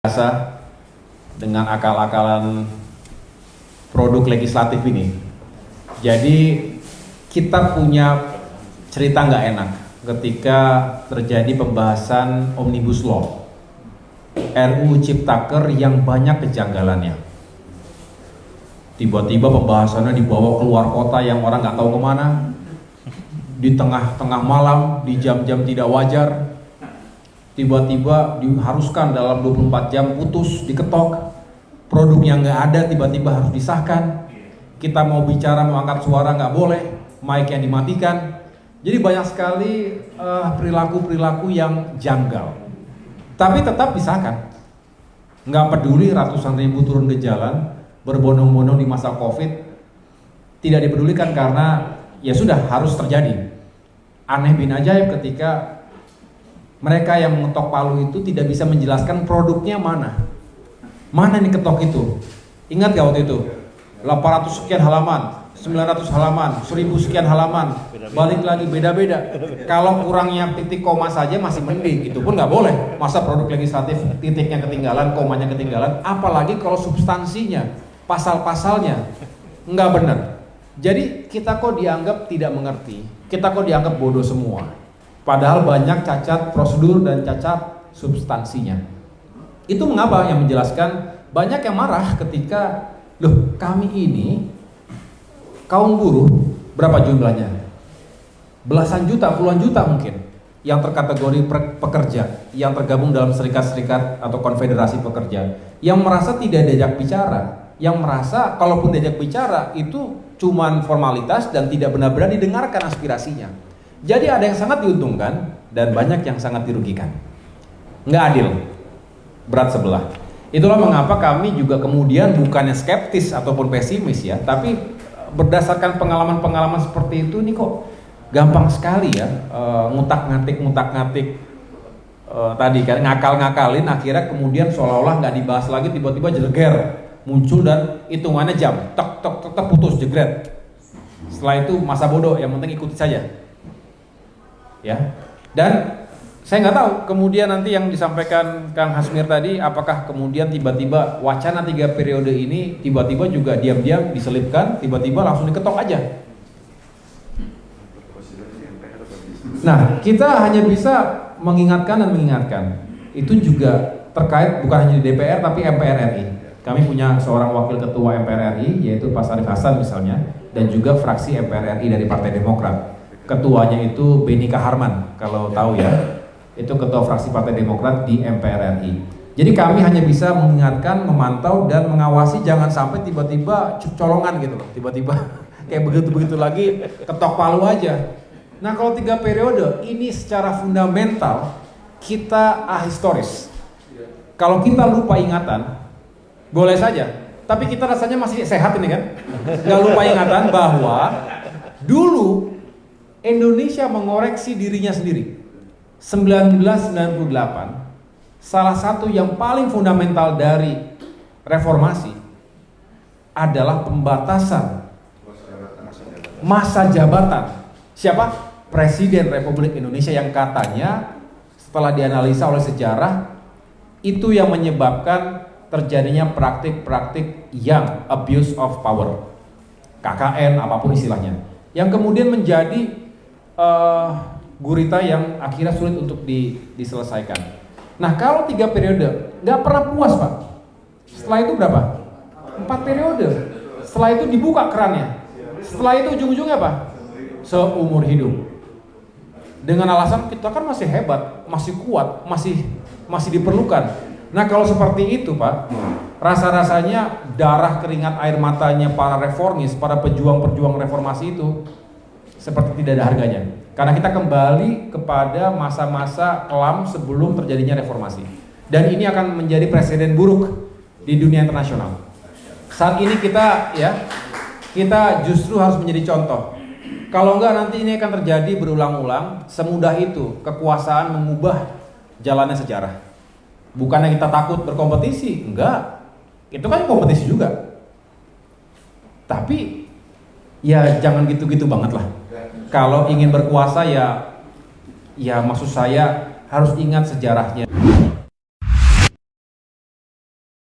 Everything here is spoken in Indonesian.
biasa dengan akal-akalan produk legislatif ini. Jadi kita punya cerita nggak enak ketika terjadi pembahasan Omnibus Law, RUU Ciptaker yang banyak kejanggalannya. Tiba-tiba pembahasannya dibawa keluar kota yang orang nggak tahu kemana, di tengah-tengah malam, di jam-jam tidak wajar, tiba-tiba diharuskan dalam 24 jam putus, diketok, produk yang nggak ada tiba-tiba harus disahkan, kita mau bicara, mau angkat suara nggak boleh, mic yang dimatikan. Jadi banyak sekali perilaku-perilaku yang janggal, tapi tetap disahkan. Nggak peduli ratusan ribu turun ke jalan, berbondong-bondong di masa Covid, tidak dipedulikan karena ya sudah harus terjadi. Aneh bin ajaib ketika mereka yang mengetok palu itu tidak bisa menjelaskan produknya mana nih ketok itu. Ingat gak waktu itu? 800 sekian halaman, 900 halaman, 1000 sekian halaman, balik lagi beda-beda. Kalau kurangnya titik koma saja masih mending, itu pun nggak boleh. Masa produk legislatif titiknya ketinggalan, komanya ketinggalan, apalagi kalau substansinya, pasal-pasalnya nggak benar. Jadi kita kok dianggap tidak mengerti, kita kok dianggap bodoh semua. Padahal banyak cacat prosedur dan cacat substansinya. Itu mengapa yang menjelaskan banyak yang marah ketika, loh kami ini kaum buruh, berapa jumlahnya? Belasan juta, puluhan juta mungkin, yang terkategori pekerja, yang tergabung dalam serikat-serikat atau konfederasi pekerja, yang merasa tidak diajak bicara, yang merasa kalaupun diajak bicara itu cuman formalitas dan tidak benar-benar didengarkan aspirasinya. Jadi ada yang sangat diuntungkan dan banyak yang sangat dirugikan. Nggak adil, berat sebelah. Itulah mengapa kami juga kemudian bukannya skeptis ataupun pesimis ya, tapi berdasarkan pengalaman-pengalaman seperti itu nih kok gampang sekali ya ngutak-ngatik tadi kan, ngakal-ngakalin, akhirnya kemudian seolah-olah nggak dibahas lagi, tiba-tiba jeleger muncul dan hitungannya jam, tek putus jegret. Setelah itu masa bodoh, yang penting ikuti saja. Ya, dan saya nggak tahu kemudian nanti yang disampaikan Kang Hasmir tadi, apakah kemudian tiba-tiba wacana 3 periode ini tiba-tiba juga diam-diam diselipkan, tiba-tiba langsung diketok aja. Nah, kita hanya bisa mengingatkan dan mengingatkan. Itu juga terkait bukan hanya di DPR tapi MPR RI. Kami punya seorang wakil ketua MPR RI yaitu Pak Sarif Hasan misalnya, dan juga fraksi MPR RI dari Partai Demokrat. Ketuanya itu Beni Kaharman, kalau tahu ya, itu ketua fraksi Partai Demokrat di MPR RI. Jadi kami hanya bisa mengingatkan, memantau dan mengawasi jangan sampai tiba-tiba colongan gitu loh, tiba-tiba kayak begitu-begitu lagi ketok palu aja. Nah kalau 3 periode ini secara fundamental kita ahistoris. Kalau kita lupa ingatan, boleh saja, tapi kita rasanya masih sehat ini kan, nggak lupa ingatan bahwa dulu Indonesia mengoreksi dirinya sendiri. 1998, salah satu yang paling fundamental dari reformasi adalah pembatasan masa jabatan. Siapa? Presiden Republik Indonesia, yang katanya setelah dianalisa oleh sejarah itu yang menyebabkan terjadinya praktik-praktik yang abuse of power, KKN apapun istilahnya, yang kemudian menjadi gurita yang akhirnya sulit untuk diselesaikan. Nah kalau 3 periode nggak pernah puas Pak. Setelah itu berapa? 4 periode. Setelah itu dibuka kerannya. Setelah itu ujung-ujungnya apa? Seumur hidup. Dengan alasan kita kan masih hebat, masih kuat, masih diperlukan. Nah kalau seperti itu Pak, rasa-rasanya darah, keringat, air matanya para reformis, para pejuang-pejuang reformasi itu seperti tidak ada harganya. Karena kita kembali kepada masa-masa kelam sebelum terjadinya reformasi. Dan ini akan menjadi presiden buruk di dunia internasional. Saat ini kita justru harus menjadi contoh. Kalau enggak nanti ini akan terjadi berulang-ulang, semudah itu kekuasaan mengubah jalannya sejarah. Bukannya kita takut berkompetisi, enggak. Itu kan kompetisi juga. Tapi ya jangan gitu-gitu banget lah. Kalau ingin berkuasa ya maksud saya harus ingat sejarahnya.